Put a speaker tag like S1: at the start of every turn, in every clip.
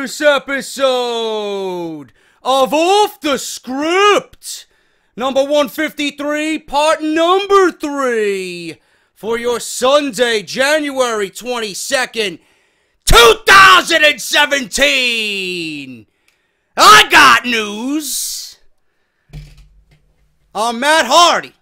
S1: this episode of Off the Script, number 153, part number 3, for your Sunday, January 22nd, 2017. I got news on Matt Hardy.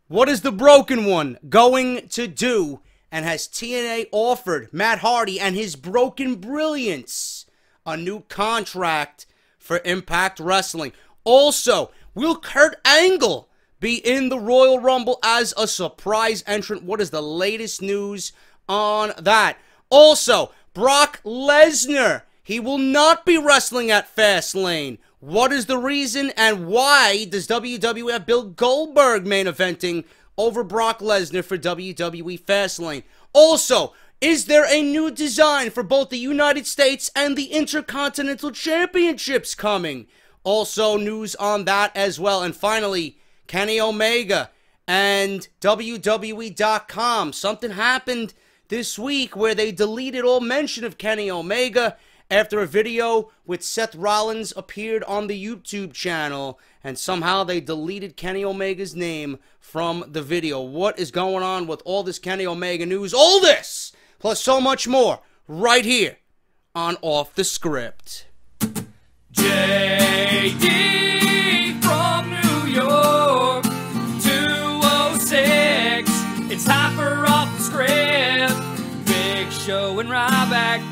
S1: What is the Broken One going to do? And has TNA offered Matt Hardy and his Broken Brilliance a new contract for Impact Wrestling? Also, will Kurt Angle be in the Royal Rumble as a surprise entrant? What is the latest news on that? Also, Brock Lesnar, he will not be wrestling at Fastlane. What is the reason, and why does WWE have Bill Goldberg main eventing over Brock Lesnar for WWE Fastlane? Also, is there a new design for both the United States and the Intercontinental Championships coming? Also, news on that as well. And finally, Kenny Omega and WWE.com. Something happened this week where they deleted all mention of Kenny Omega after a video with Seth Rollins appeared on the YouTube channel, and somehow they deleted Kenny Omega's name from the video. What is going on with all this Kenny Omega news? All this, plus so much more, right here on Off the Script.
S2: JD from New York, 206, it's time for Off the Script. Big Show and Ryback,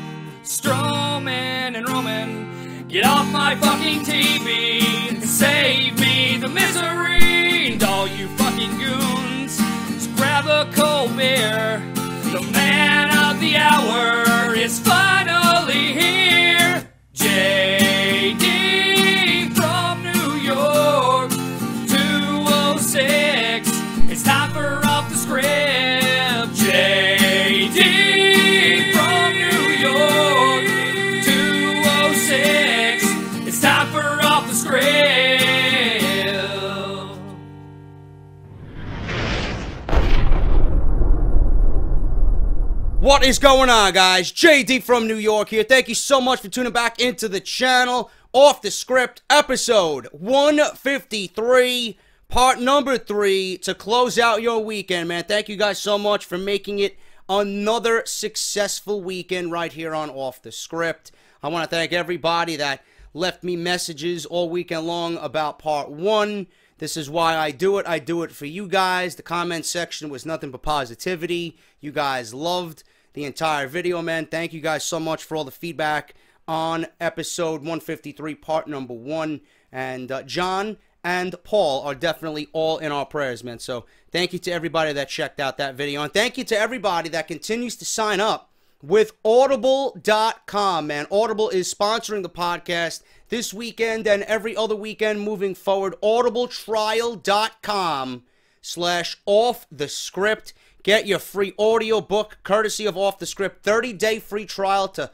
S2: Strowman and Roman, get off my fucking TV and save me the misery. And all you fucking goons, just grab a cold beer. The man of the hour is finally here. JD from New York, 206, it's time for Off the Script. JD from New York, 206, it's time for Off the Script.
S1: What is going on, guys? JD from New York here. Thank you so much for tuning back into the channel. Off the Script, episode 153, part number 3, to close out your weekend, man. Thank you guys so much for making it another successful weekend right here on Off the Script. I want to thank everybody that left me messages all weekend long about part 1. This is why I do it. I do it for you guys. The comment section was nothing but positivity. You guys loved the entire video, man. Thank you guys so much for all the feedback on episode 153, part number 1. And John and Paul are definitely all in our prayers, man. So thank you to everybody that checked out that video. And thank you to everybody that continues to sign up with Audible.com, man. Audible is sponsoring the podcast this weekend and every other weekend moving forward. audibletrial.com/offthescript. Get your free audio book courtesy of Off the Script. 30-day free trial to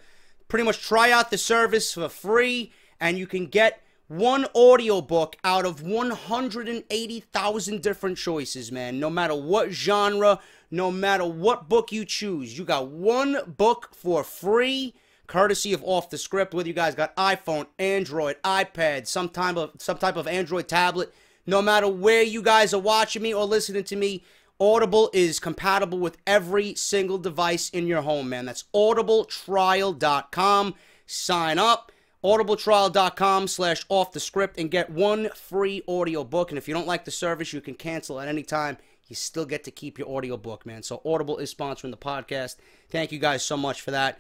S1: pretty much try out the service for free, and you can get one audio book out of 180,000 different choices, man. No matter what genre, no matter what book you choose, you got one book for free, courtesy of Off the Script. Whether you guys got iPhone, Android, iPad, some type of Android tablet, no matter where you guys are watching me or listening to me, Audible is compatible with every single device in your home, man. That's audibletrial.com. Sign up, audibletrial.com/offthescript, and get one free audio book. And if you don't like the service, you can cancel at any time. You still get to keep your audio book, man. So Audible is sponsoring the podcast. Thank you guys so much for that.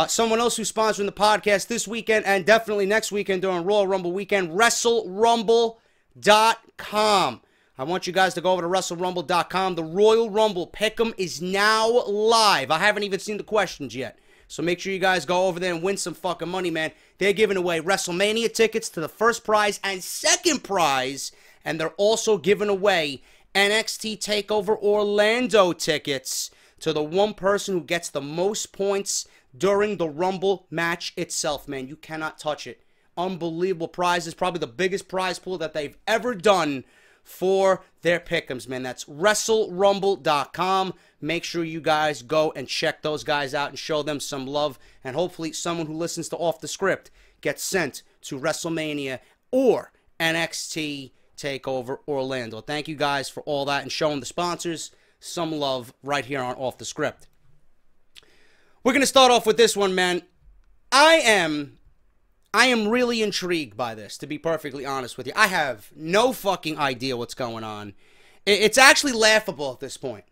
S1: Someone else who's sponsoring the podcast this weekend and definitely next weekend during Royal Rumble weekend, WrestleRumble.com. I want you guys to go over to WrestleRumble.com. The Royal Rumble Pick'em is now live. I haven't even seen the questions yet. So make sure you guys go over there and win some fucking money, man. They're giving away Wrestlemania tickets to the first prize and second prize. And they're also giving away NXT TakeOver Orlando tickets to the one person who gets the most points during the Rumble match itself, man. You cannot touch it. Unbelievable prizes. Probably the biggest prize pool that they've ever done for their pick'ems, man. That's WrestleRumble.com. Make sure you guys go and check those guys out and show them some love. And hopefully someone who listens to Off the Script gets sent to WrestleMania or NXT TakeOver Orlando. Thank you guys for all that and showing the sponsors some love right here on Off the Script. We're going to start off with this one, man. I am really intrigued by this, to be perfectly honest with you. I have no fucking idea what's going on. It's actually laughable at this point.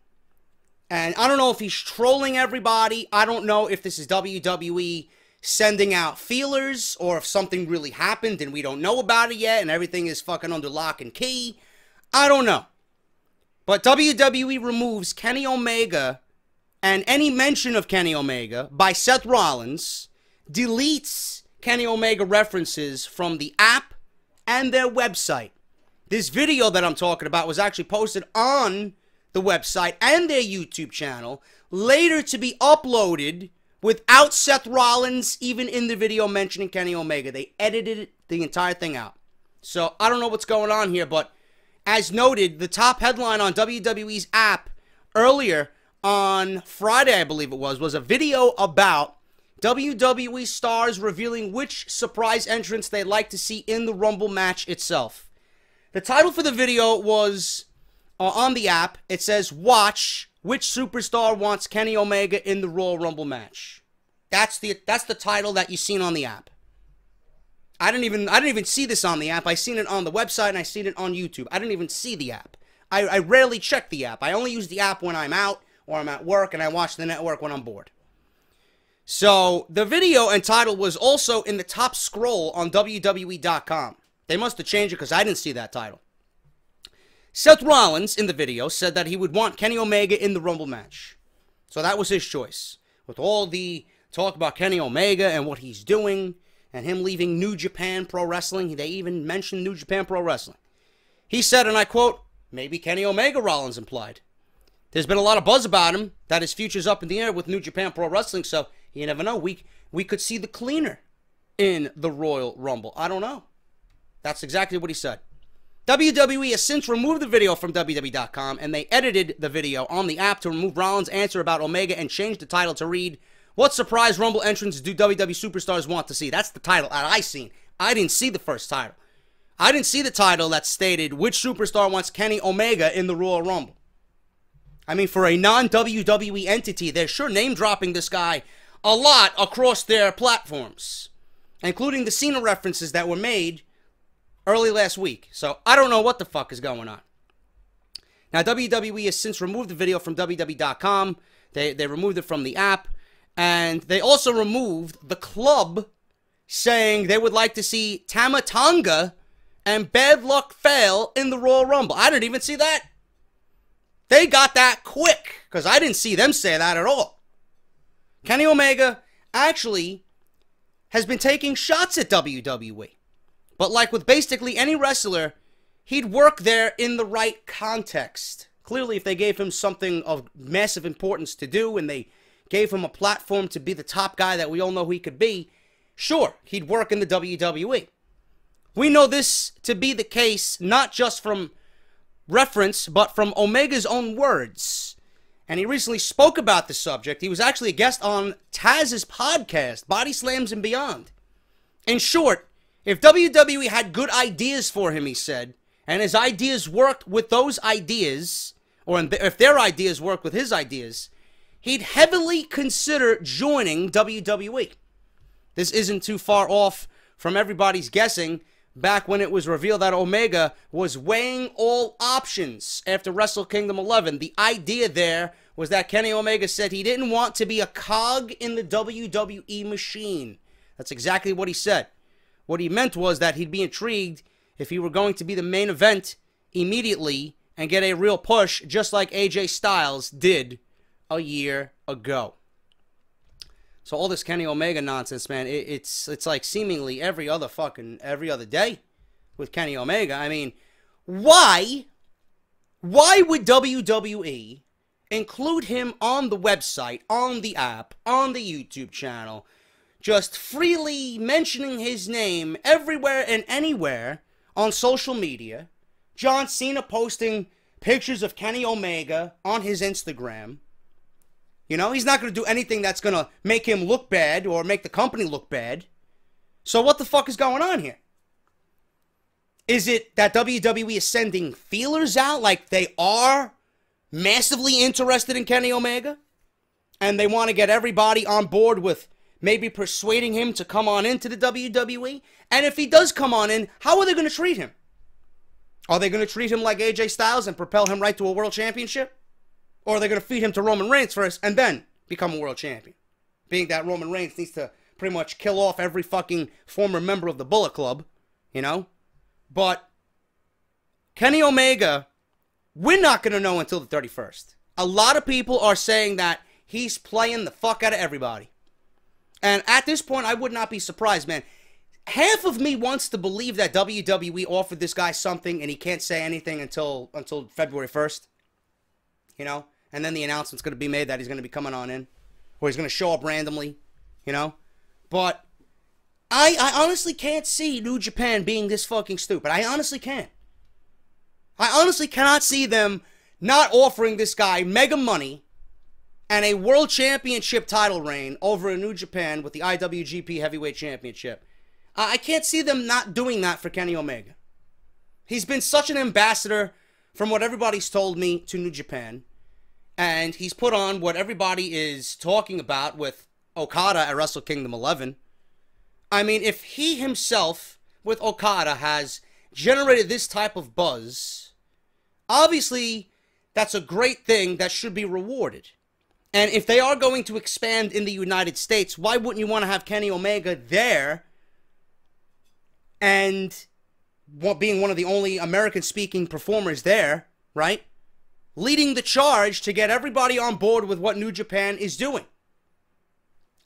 S1: And I don't know if he's trolling everybody. I don't know if this is WWE sending out feelers or if something really happened and we don't know about it yet and everything is fucking under lock and key. I don't know. But WWE removes Kenny Omega and any mention of Kenny Omega by Seth Rollins, deletes Kenny Omega references from the app and their website. This video that I'm talking about was actually posted on the website and their YouTube channel, later to be uploaded without Seth Rollins even in the video mentioning Kenny Omega. They edited the entire thing out. So I don't know what's going on here, but as noted, the top headline on WWE's app earlier on Friday, I believe it was a video about WWE stars revealing which surprise entrants they'd like to see in the Rumble match itself. The title for the video was on the app. It says, "Watch which superstar wants Kenny Omega in the Royal Rumble match." That's the title that you've seen on the app. I didn't even see this on the app. I seen it on the website and I seen it on YouTube. I didn't even see the app. I rarely check the app. I only use the app when I'm out or I'm at work, and I watch the network when I'm bored. So the video and title was also in the top scroll on WWE.com. They must have changed it because I didn't see that title. Seth Rollins, in the video, said that he would want Kenny Omega in the Rumble match. So that was his choice. With all the talk about Kenny Omega and what he's doing, and him leaving New Japan Pro Wrestling, they even mentioned New Japan Pro Wrestling. He said, and I quote, "Maybe Kenny Omega," Rollins implied. There's been a lot of buzz about him, that his future's up in the air with New Japan Pro Wrestling, so you never know. We could see the cleaner in the Royal Rumble. I don't know. That's exactly what he said. WWE has since removed the video from WWE.com, and they edited the video on the app to remove Rollins' answer about Omega and changed the title to read, "What surprise Rumble entrants do WWE superstars want to see?" That's the title that I seen. I didn't see the first title. I didn't see the title that stated, "Which superstar wants Kenny Omega in the Royal Rumble?" I mean, for a non-WWE entity, they're sure name-dropping this guy a lot across their platforms, including the Cena references that were made early last week. So I don't know what the fuck is going on. Now, WWE has since removed the video from WWE.com. They removed it from the app. And they also removed the club saying they would like to see Tama Tonga and Bad Luck Fale in the Royal Rumble. I didn't even see that. They got that quick, because I didn't see them say that at all. Kenny Omega actually has been taking shots at WWE. But like with basically any wrestler, he'd work there in the right context. Clearly, if they gave him something of massive importance to do and they gave him a platform to be the top guy that we all know he could be, sure, he'd work in the WWE. We know this to be the case not just from reference, but from Omega's own words. And he recently spoke about the subject. He was actually a guest on Taz's podcast, Body Slams and Beyond. In short, if WWE had good ideas for him, he said, and his ideas worked with those ideas, or if their ideas worked with his ideas, he'd heavily consider joining WWE. This isn't too far off from everybody's guessing back when it was revealed that Omega was weighing all options after Wrestle Kingdom 11. The idea there was that Kenny Omega said he didn't want to be a cog in the WWE machine. That's exactly what he said. What he meant was that he'd be intrigued if he were going to be the main event immediately and get a real push, just like AJ Styles did a year ago. So all this Kenny Omega nonsense, man, it's like seemingly every other day with Kenny Omega. I mean, why would WWE include him on the website, on the app, on the YouTube channel, just freely mentioning his name everywhere and anywhere on social media, John Cena posting pictures of Kenny Omega on his Instagram. You know, he's not going to do anything that's going to make him look bad or make the company look bad. So what the fuck is going on here? Is it that WWE is sending feelers out like they are massively interested in Kenny Omega? And they want to get everybody on board with maybe persuading him to come on into the WWE? And if he does come on in, how are they going to treat him? Are they going to treat him like AJ Styles and propel him right to a world championship? Or are they going to feed him to Roman Reigns first and then become a world champion? Being that Roman Reigns needs to pretty much kill off every fucking former member of the Bullet Club, you know? But Kenny Omega, we're not going to know until the 31st. A lot of people are saying that he's playing the fuck out of everybody. And at this point, I would not be surprised, man. Half of me wants to believe that WWE offered this guy something and he can't say anything until February 1st. You know? And then the announcement's going to be made that he's going to be coming on in. Or he's going to show up randomly. You know? But I honestly can't see New Japan being this fucking stupid. I honestly can't. I honestly cannot see them not offering this guy mega money and a world championship title reign over in New Japan with the IWGP Heavyweight Championship. I can't see them not doing that for Kenny Omega. He's been such an ambassador, from what everybody's told me, to New Japan. And he's put on what everybody is talking about with Okada at Wrestle Kingdom 11. I mean, if he himself, with Okada, has generated this type of buzz, obviously that's a great thing that should be rewarded. And if they are going to expand in the United States, why wouldn't you want to have Kenny Omega there and being one of the only American-speaking performers there, right? Leading the charge to get everybody on board with what New Japan is doing.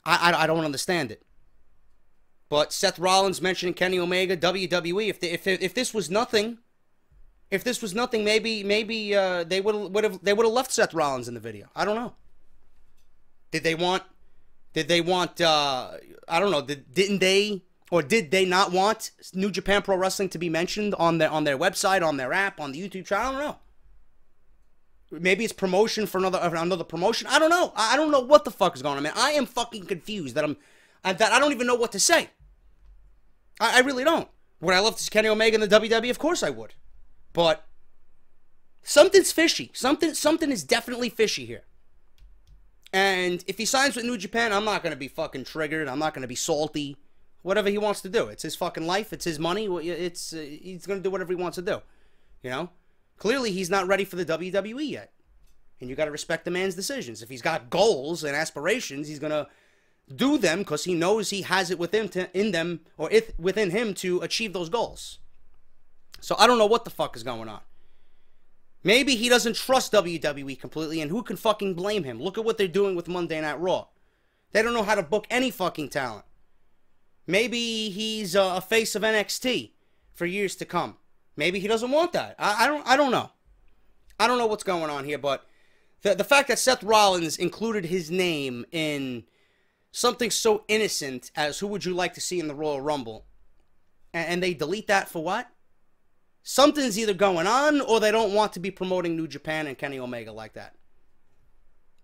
S1: I don't understand it. But Seth Rollins mentioning Kenny Omega, WWE. If this was nothing, maybe they would have left Seth Rollins in the video. I don't know. Did they want? I don't know. Did they not want New Japan Pro Wrestling to be mentioned on their website, on their app, on the YouTube channel? I don't know. Maybe it's promotion for another promotion. I don't know. I don't know what the fuck is going on, man. I am fucking confused that I don't even know what to say. I really don't. Would I love to see Kenny Omega in the WWE? Of course I would. But something's fishy. Something is definitely fishy here. And if he signs with New Japan, I'm not going to be fucking triggered. I'm not going to be salty. Whatever he wants to do. It's his fucking life. It's his money. He's going to do whatever he wants to do. You know? Clearly, he's not ready for the WWE yet. And you got to respect the man's decisions. If he's got goals and aspirations, he's going to do them because he knows he has it within him to achieve those goals. So I don't know what the fuck is going on. Maybe he doesn't trust WWE completely, and who can fucking blame him? Look at what they're doing with Monday Night Raw. They don't know how to book any fucking talent. Maybe he's a face of NXT for years to come. Maybe he doesn't want that. I don't know. I don't know what's going on here, but the fact that Seth Rollins included his name in something so innocent as who would you like to see in the Royal Rumble, and they delete that for what? Something's either going on, or they don't want to be promoting New Japan and Kenny Omega like that.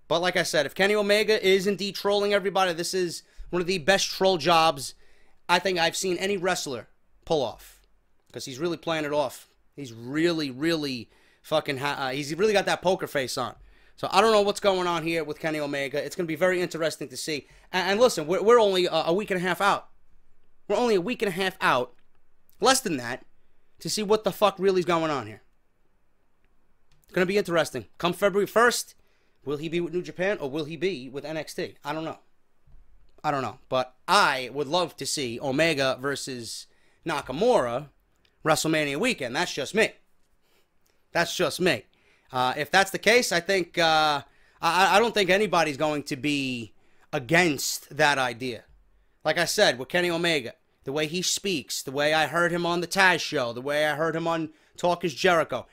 S1: But like I said, if Kenny Omega is indeed trolling everybody, this is one of the best troll jobs I think I've seen any wrestler pull off. Because he's really playing it off. He's really, really fucking... he's really got that poker face on. So I don't know what's going on here with Kenny Omega. It's going to be very interesting to see. And listen, we're only a week and a half out. We're only a week and a half out. Less than that. To see what the fuck really is going on here. It's going to be interesting. Come February 1st, will he be with New Japan or will he be with NXT? I don't know. I don't know. But I would love to see Omega versus Nakamura WrestleMania weekend. That's just me. That's just me. If that's the case, I think I don't think anybody's going to be against that idea. Like I said, with Kenny Omega, the way he speaks, the way I heard him on the Taz show, the way I heard him on Talk is Jericho,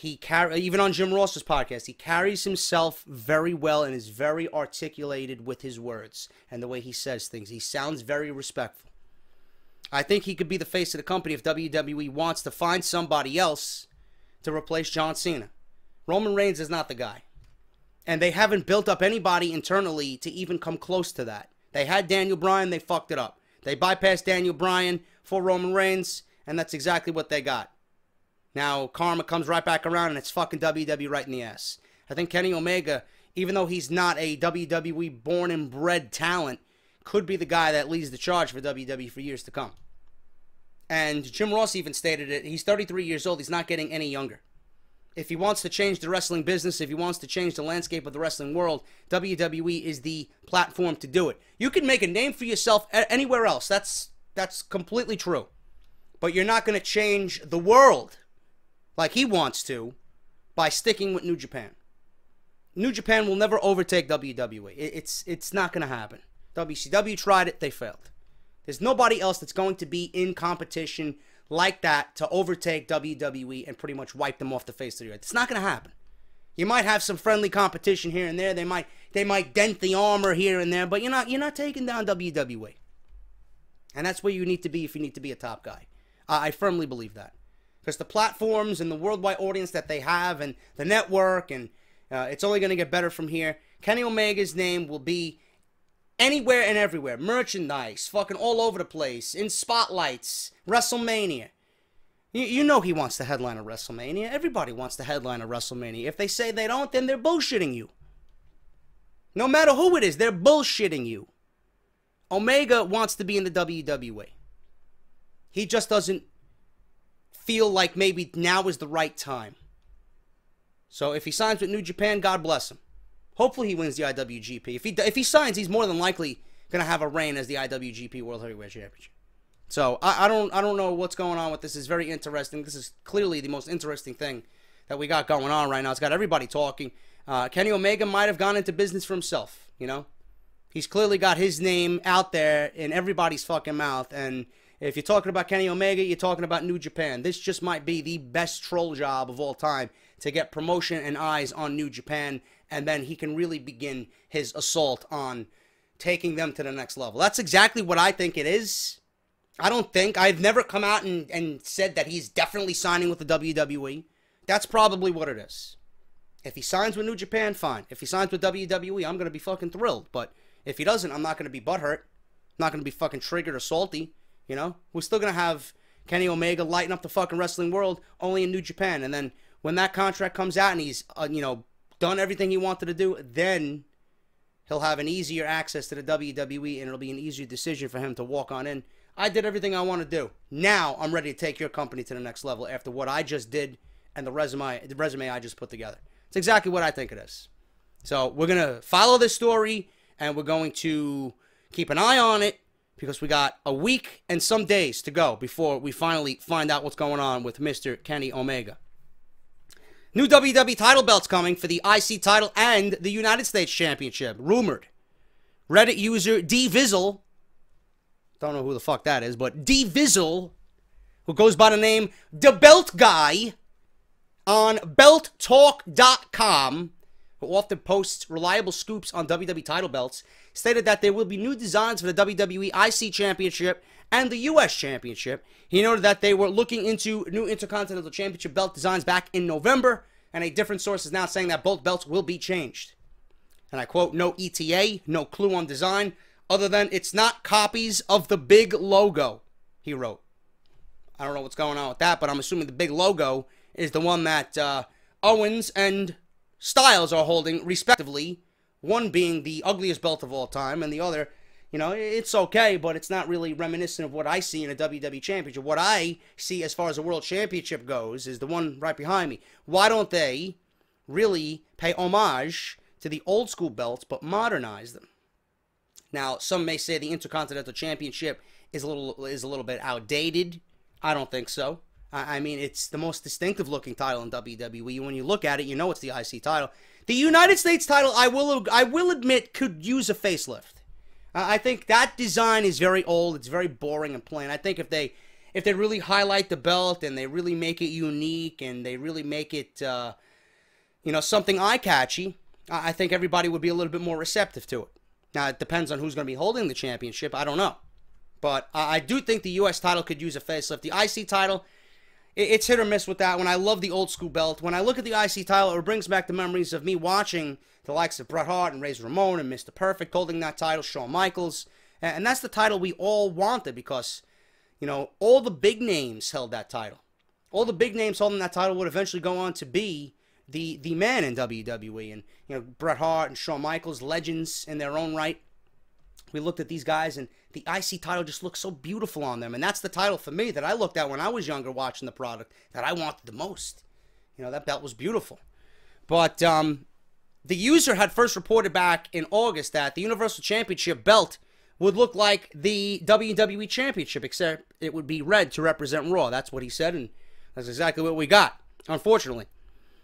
S1: even on Jim Ross's podcast, he carries himself very well and is very articulated with his words and the way he says things. He sounds very respectful. I think he could be the face of the company if WWE wants to find somebody else to replace John Cena. Roman Reigns is not the guy. And they haven't built up anybody internally to even come close to that. They had Daniel Bryan, they fucked it up. They bypassed Daniel Bryan for Roman Reigns, and that's exactly what they got. Now, karma comes right back around, and it's fucking WWE right in the ass. I think Kenny Omega, even though he's not a WWE born and bred talent, could be the guy that leads the charge for WWE for years to come. And Jim Ross even stated it. He's 33 years old. He's not getting any younger. If he wants to change the wrestling business, if he wants to change the landscape of the wrestling world, WWE is the platform to do it. You can make a name for yourself anywhere else. That's completely true. But you're not going to change the world like he wants to by sticking with New Japan. New Japan will never overtake WWE. It's not going to happen. WCW tried it. They failed. There's nobody else that's going to be in competition like that to overtake WWE and pretty much wipe them off the face of the earth. It's not going to happen. You might have some friendly competition here and there. They might dent the armor here and there, but you're not taking down WWE. And that's where you need to be if you need to be a top guy. I firmly believe that. Because the platforms and the worldwide audience that they have and the network, and it's only going to get better from here. Kenny Omega's name will be anywhere and everywhere. Merchandise, fucking all over the place. In spotlights. WrestleMania. You know he wants to headline a WrestleMania. Everybody wants to headline a WrestleMania. If they say they don't, then they're bullshitting you. No matter who it is, they're bullshitting you. Omega wants to be in the WWE. He just doesn't feel like maybe now is the right time. So if he signs with New Japan, God bless him. Hopefully he wins the IWGP. If he signs, he's more than likely going to have a reign as the IWGP World Heavyweight Championship. So I don't know what's going on with this. It's very interesting. This is clearly the most interesting thing that we got going on right now. It's got everybody talking. Kenny Omega might have gone into business for himself, you know? He's clearly got his name out there in everybody's fucking mouth. And if you're talking about Kenny Omega, you're talking about New Japan. This just might be the best troll job of all time to get promotion and eyes on New Japan. And then he can really begin his assault on taking them to the next level. That's exactly what I think it is. I've never come out and said that he's definitely signing with the WWE. That's probably what it is. If he signs with New Japan, fine. If he signs with WWE, I'm going to be fucking thrilled. But if he doesn't, I'm not going to be butthurt. I'm not going to be fucking triggered or salty. You know? We're still going to have Kenny Omega lighting up the fucking wrestling world only in New Japan. And then when that contract comes out and he's, done everything he wanted to do, then he'll have an easier access to the WWE and it'll be an easier decision for him to walk on in. I did everything I want to do. Now I'm ready to take your company to the next level after what I just did and the resume I just put together. It's exactly what I think it is. So we're going to follow this story and we're going to keep an eye on it because we got a week and some days to go before we finally find out what's going on with Mr. Kenny Omega. New WWE title belts coming for the IC title and the United States Championship. Rumored. Reddit user D-Vizzle, don't know who the fuck that is, but D-Vizzle, who goes by the name The Belt Guy on BeltTalk.com, who often posts reliable scoops on WWE title belts, stated that there will be new designs for the WWE IC Championship and the U.S. Championship. He noted that they were looking into new Intercontinental Championship belt designs back in November, and a different source is now saying that both belts will be changed. And I quote, no ETA, no clue on design, other than it's not copies of the big logo, he wrote. I don't know what's going on with that, but I'm assuming the big logo is the one that Owens and Styles are holding, respectively. One being the ugliest belt of all time, and the other, it's okay, but it's not really reminiscent of what I see in a WWE Championship. What I see as far as a World Championship goes is the one right behind me. Why don't they really pay homage to the old school belts, but modernize them? Now, some may say the Intercontinental Championship is a little bit outdated. I don't think so. I mean, it's the most distinctive looking title in WWE. When you look at it, you know it's the IC title. The United States title, I will admit, could use a facelift. I think that design is very old. It's very boring and plain. I think if they really highlight the belt and they really make it unique and they really make it, something eye-catchy, I think everybody would be a little bit more receptive to it. Now, it depends on who's going to be holding the championship. I don't know. But I do think the U.S. title could use a facelift. The IC title, it's hit or miss with that one. I love the old school belt. When I look at the IC title, it brings back the memories of me watching the likes of Bret Hart and Razor Ramon and Mr. Perfect holding that title, Shawn Michaels. And that's the title we all wanted because, all the big names held that title. All the big names holding that title would eventually go on to be the man in WWE. And, Bret Hart and Shawn Michaels, legends in their own right. We looked at these guys, and the IC title just looked so beautiful on them. And that's the title for me that I looked at when I was younger watching the product that I wanted the most. That belt was beautiful. But the user had first reported back in August that the Universal Championship belt would look like the WWE Championship, except it would be red to represent Raw. That's what he said, and that's exactly what we got, unfortunately.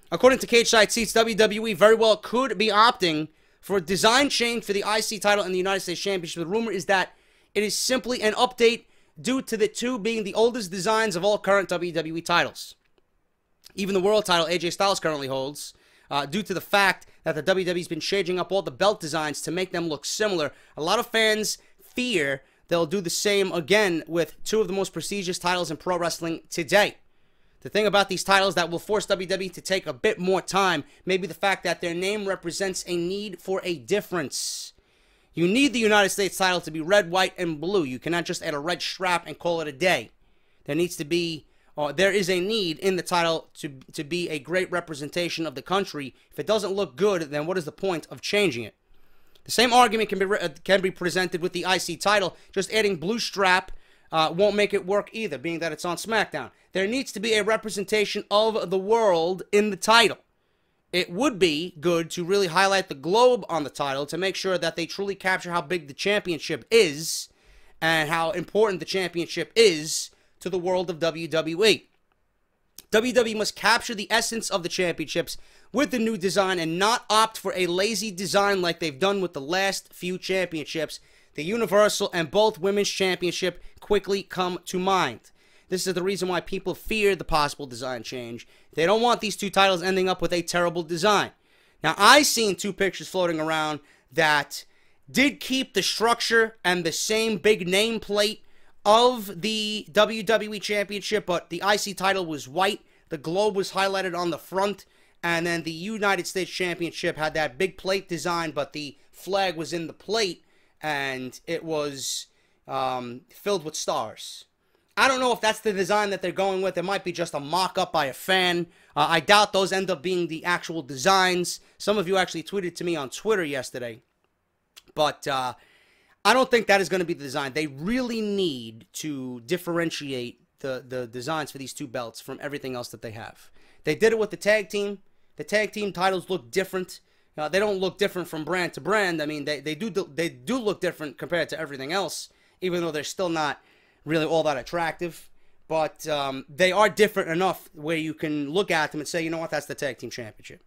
S1: According to Cage Side Seats, WWE very well could be opting for a design change for the IC title and the United States Championship. The rumor is that it is simply an update due to the two being the oldest designs of all current WWE titles. Even the world title AJ Styles currently holds, due to the fact that the WWE's been changing up all the belt designs to make them look similar. A lot of fans fear they'll do the same again with two of the most prestigious titles in pro wrestling today. The thing about these titles that will force WWE to take a bit more time may be the fact that their name represents a need for a difference. You need the United States title to be red, white, and blue. You cannot just add a red strap and call it a day. There needs to be, there is a need in the title to be a great representation of the country. If it doesn't look good, then what is the point of changing it? The same argument can be presented with the IC title. Just adding blue strap won't make it work either, being that it's on Smackdown. There needs to be a representation of the world in the title. It would be good to really highlight the globe on the title to make sure that they truly capture how big the championship is and how important the championship is to the world of WWE. WWE must capture the essence of the championships with the new design and not opt for a lazy design like they've done with the last few championships. The Universal and both Women's Championship quickly come to mind. This is the reason why people fear the possible design change. They don't want these two titles ending up with a terrible design. Now, I've seen two pictures floating around that did keep the structure and the same big nameplate of the WWE Championship, but the IC title was white. The globe was highlighted on the front, and then the United States Championship had that big plate design, but the flag was in the plate, and it was filled with stars. I don't know if that's the design that they're going with. It might be just a mock-up by a fan. I doubt those end up being the actual designs. Some of you actually tweeted to me on Twitter yesterday. But I don't think that is going to be the design. They really need to differentiate the designs for these two belts from everything else that they have. They did it with the tag team. The tag team titles look different. They don't look different from brand to brand. I mean, they do look different compared to everything else, even though they're still not really all that attractive. But they are different enough where you can look at them and say, you know what, that's the tag team championship.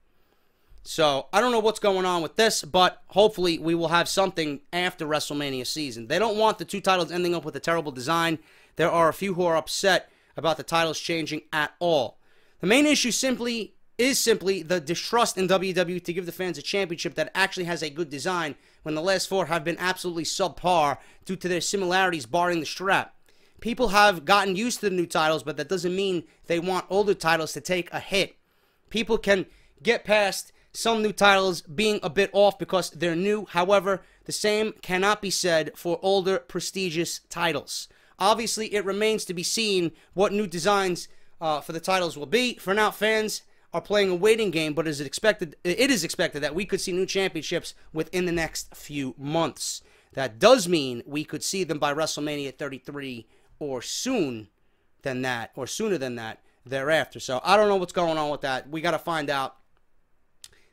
S1: So I don't know what's going on with this, but hopefully we will have something after WrestleMania season. They don't want the two titles ending up with a terrible design. There are a few who are upset about the titles changing at all. The main issue is simply the distrust in WWE to give the fans a championship that actually has a good design when the last four have been absolutely subpar due to their similarities barring the strap. People have gotten used to the new titles, but that doesn't mean they want older titles to take a hit. People can get past some new titles being a bit off because they're new. However, the same cannot be said for older prestigious titles. Obviously, it remains to be seen what new designs for the titles will be. For now, fans are playing a waiting game, but it is expected that we could see new championships within the next few months. That does mean we could see them by WrestleMania 33 or sooner than that thereafter. So I don't know what's going on with that. We got to find out.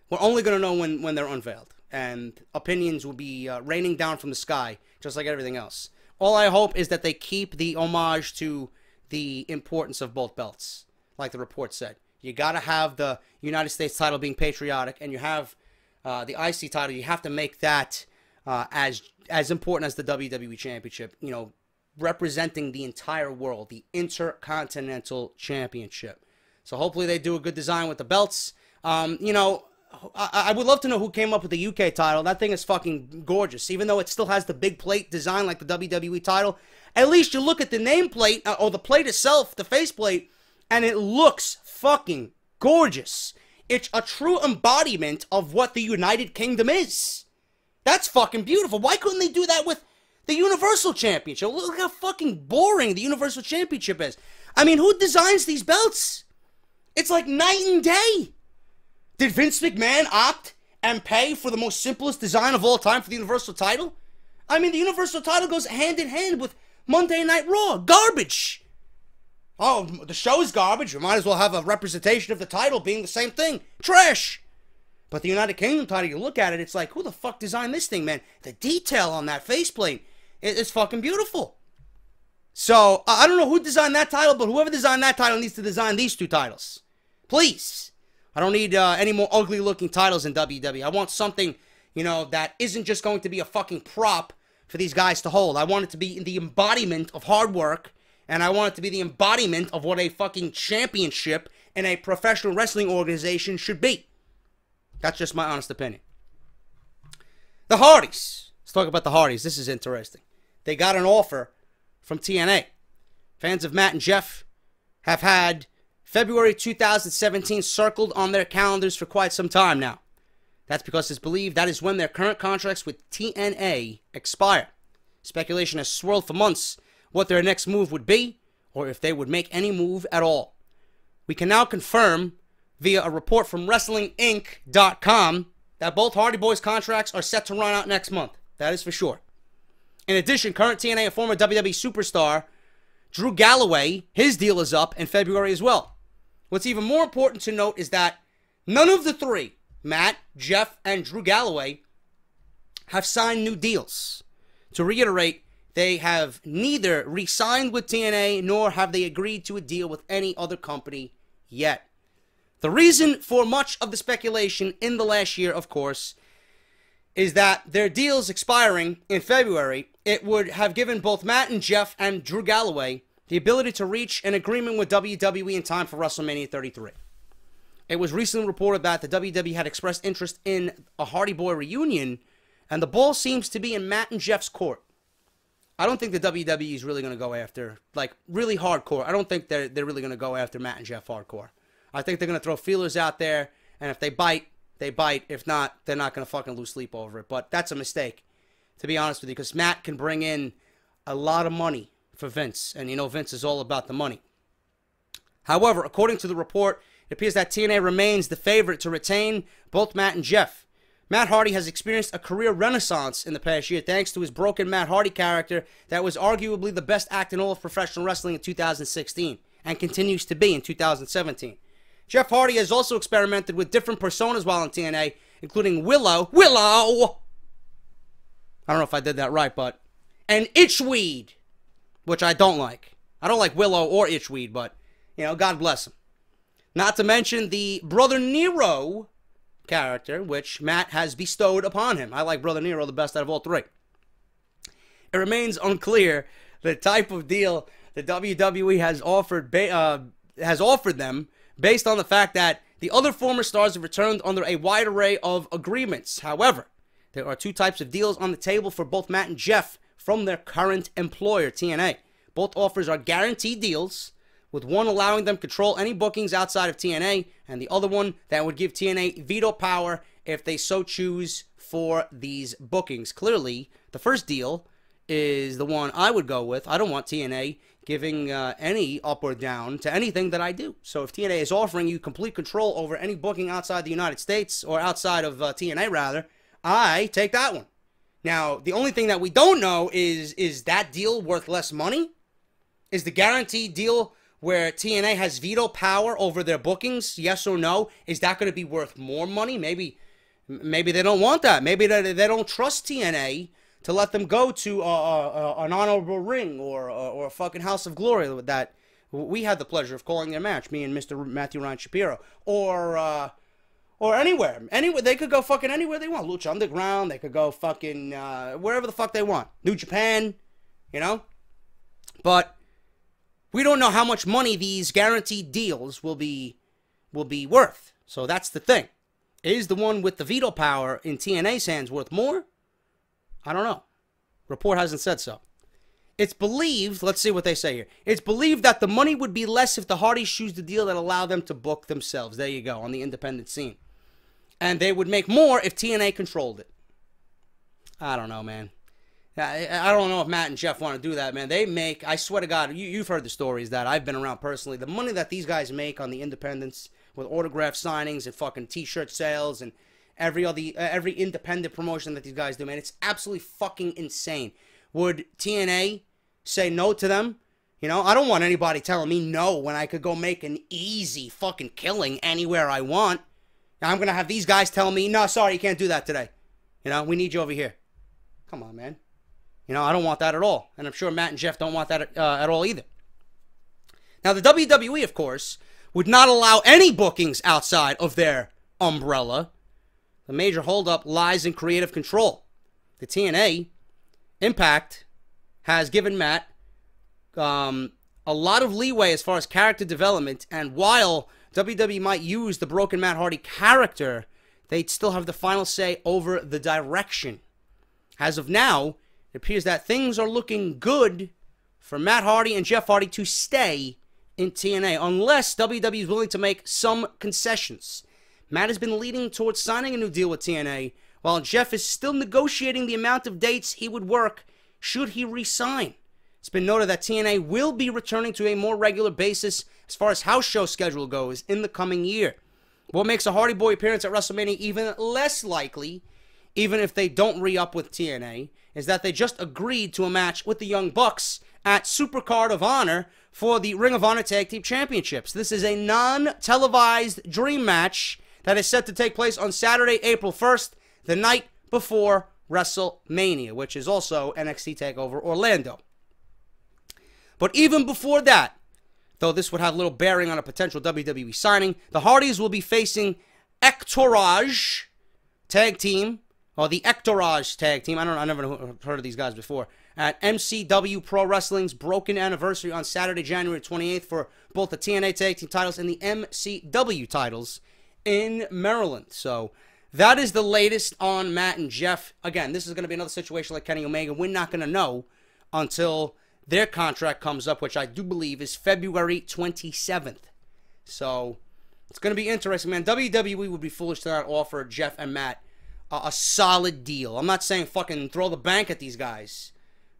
S1: We're only going to know when they're unveiled, and opinions will be raining down from the sky, just like everything else. All I hope is that they keep the homage to the importance of both belts, like the report said. You got to have the United States title being patriotic, and you have the IC title. You have to make that as important as the WWE Championship, you know, representing the entire world, the Intercontinental Championship. So hopefully they do a good design with the belts. You know, I would love to know who came up with the UK title. That thing is fucking gorgeous. Even though it still has the big plate design like the WWE title, at least you look at the nameplate, or the plate itself, the faceplate, And it looks fucking gorgeous. It's a true embodiment of what the United Kingdom is. That's fucking beautiful. Why couldn't they do that with the Universal Championship? Look how fucking boring the Universal Championship is. I mean, who designs these belts? It's like night and day. Did Vince McMahon opt and pay for the most simplest design of all time for the Universal title? I mean, the Universal title goes hand in hand with Monday Night Raw. Garbage. Oh, the show is garbage. We might as well have a representation of the title being the same thing. Trash. But the United Kingdom title, you look at it, it's like, who the fuck designed this thing, man? The detail on that faceplate, it's fucking beautiful. So, I don't know who designed that title, but whoever designed that title needs to design these two titles. Please. I don't need any more ugly-looking titles in WWE. I want something, you know, that isn't just going to be a fucking prop for these guys to hold. I want it to be the embodiment of hard work, and I want it to be the embodiment of what a fucking championship in a professional wrestling organization should be. That's just my honest opinion. The Hardys. Let's talk about the Hardys. This is interesting. They got an offer from TNA. Fans of Matt and Jeff have had February 2017 circled on their calendars for quite some time now. That's because it's believed that is when their current contracts with TNA expire. Speculation has swirled for months what their next move would be, or if they would make any move at all. We can now confirm via a report from WrestlingInc.com that both Hardy Boys contracts are set to run out next month. That is for sure. In addition, current TNA and former WWE superstar Drew Galloway, his deal is up in February as well. What's even more important to note is that none of the three, Matt, Jeff, and Drew Galloway, have signed new deals. To reiterate, they have neither re-signed with TNA nor have they agreed to a deal with any other company yet. The reason for much of the speculation in the last year, of course, is that their deals expiring in February, it would have given both Matt and Jeff and Drew Galloway the ability to reach an agreement with WWE in time for WrestleMania 33. It was recently reported that the WWE had expressed interest in a Hardy Boy reunion, and the ball seems to be in Matt and Jeff's court. I don't think the WWE is really going to go after, like, really hardcore. I don't think they're really going to go after Matt and Jeff hardcore. I think they're going to throw feelers out there, and if they bite, they bite. If not, they're not going to fucking lose sleep over it. But that's a mistake, to be honest with you, because Matt can bring in a lot of money for Vince, and you know Vince is all about the money. However, according to the report, it appears that TNA remains the favorite to retain both Matt and Jeff. Matt Hardy has experienced a career renaissance in the past year thanks to his broken Matt Hardy character that was arguably the best act in all of professional wrestling in 2016 and continues to be in 2017. Jeff Hardy has also experimented with different personas while in TNA, including Willow, I don't know if I did that right, but, and Itchweed, which I don't like. I don't like Willow or Itchweed, but, you know, God bless him. Not to mention the Brother Nero character, which Matt has bestowed upon him. I like Brother Nero the best out of all three. It remains unclear the type of deal the WWE has offered them, based on the fact that the other former stars have returned under a wide array of agreements. However, there are two types of deals on the table for both Matt and Jeff from their current employer, TNA. Both offers are guaranteed deals, with one allowing them control any bookings outside of TNA, and the other one that would give TNA veto power if they so choose for these bookings. Clearly, the first deal is the one I would go with. I don't want TNA giving any up or down to anything that I do. So if TNA is offering you complete control over any booking outside the United States, or outside of TNA rather, I take that one. Now, the only thing that we don't know is that deal worth less money? Is the guaranteed deal where TNA has veto power over their bookings, yes or no? Is that going to be worth more money? Maybe they don't want that. Maybe they don't trust TNA to let them go to an honorable ring or a fucking House of Glory that we had the pleasure of calling their match, me and Mr. Matthew Ryan Shapiro, or anywhere. They could go fucking anywhere they want. Lucha Underground, they could go fucking wherever the fuck they want. New Japan, you know? But we don't know how much money these guaranteed deals will be worth. So that's the thing. Is the one with the veto power in TNA's hands worth more? I don't know. Report hasn't said so. It's believed, let's see what they say here. It's believed that the money would be less if the Hardys choose the deal that allow them to book themselves. There you go, on the independent scene. And they would make more if TNA controlled it. I don't know, man. I don't know if Matt and Jeff want to do that, man. They make, I swear to God, you've heard the stories that I've been around personally. The money that these guys make on the independents with autograph signings and fucking t-shirt sales and every independent promotion that these guys do, man, it's absolutely fucking insane. Would TNA say no to them? You know, I don't want anybody telling me no when I could go make an easy fucking killing anywhere I want. Now I'm going to have these guys tell me, no, sorry, you can't do that today. You know, we need you over here. Come on, man. You know, I don't want that at all. And I'm sure Matt and Jeff don't want that at all either. Now, the WWE, of course, would not allow any bookings outside of their umbrella. The major holdup lies in creative control. The TNA Impact has given Matt a lot of leeway as far as character development, and while WWE might use the broken Matt Hardy character, they'd still have the final say over the direction. As of now, it appears that things are looking good for Matt Hardy and Jeff Hardy to stay in TNA, unless WWE is willing to make some concessions. Matt has been leading towards signing a new deal with TNA, while Jeff is still negotiating the amount of dates he would work should he re-sign. It's been noted that TNA will be returning to a more regular basis as far as house show schedule goes in the coming year. What makes a Hardy Boy appearance at WrestleMania even less likely, even if they don't re-up with TNA, is that they just agreed to a match with the Young Bucks at Supercard of Honor for the Ring of Honor Tag Team Championships. This is a non-televised dream match that is set to take place on Saturday, April 1st, the night before WrestleMania, which is also NXT TakeOver Orlando. But even before that, though this would have little bearing on a potential WWE signing, the Hardys will be facing Entourage Tag Team, or the Entourage Tag Team. I never heard of these guys before. At MCW Pro Wrestling's Broken Anniversary on Saturday, January 28th for both the TNA Tag Team titles and the MCW titles in Maryland. So that is the latest on Matt and Jeff. Again, this is going to be another situation like Kenny Omega. We're not going to know until their contract comes up, which I do believe is February 27th. So it's going to be interesting, man. WWE would be foolish to not offer Jeff and Matt a solid deal. I'm not saying fucking throw the bank at these guys,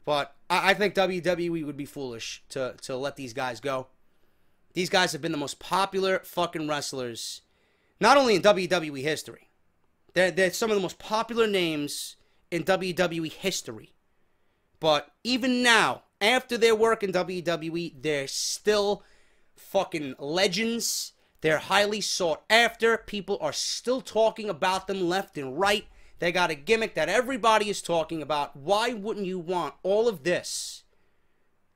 S1: but I think WWE would be foolish to let these guys go. These guys have been the most popular fucking wrestlers, not only in WWE history. They're some of the most popular names in WWE history. But even now, after their work in WWE, they're still fucking legends. They're highly sought after. People are still talking about them left and right. They got a gimmick that everybody is talking about. Why wouldn't you want all of this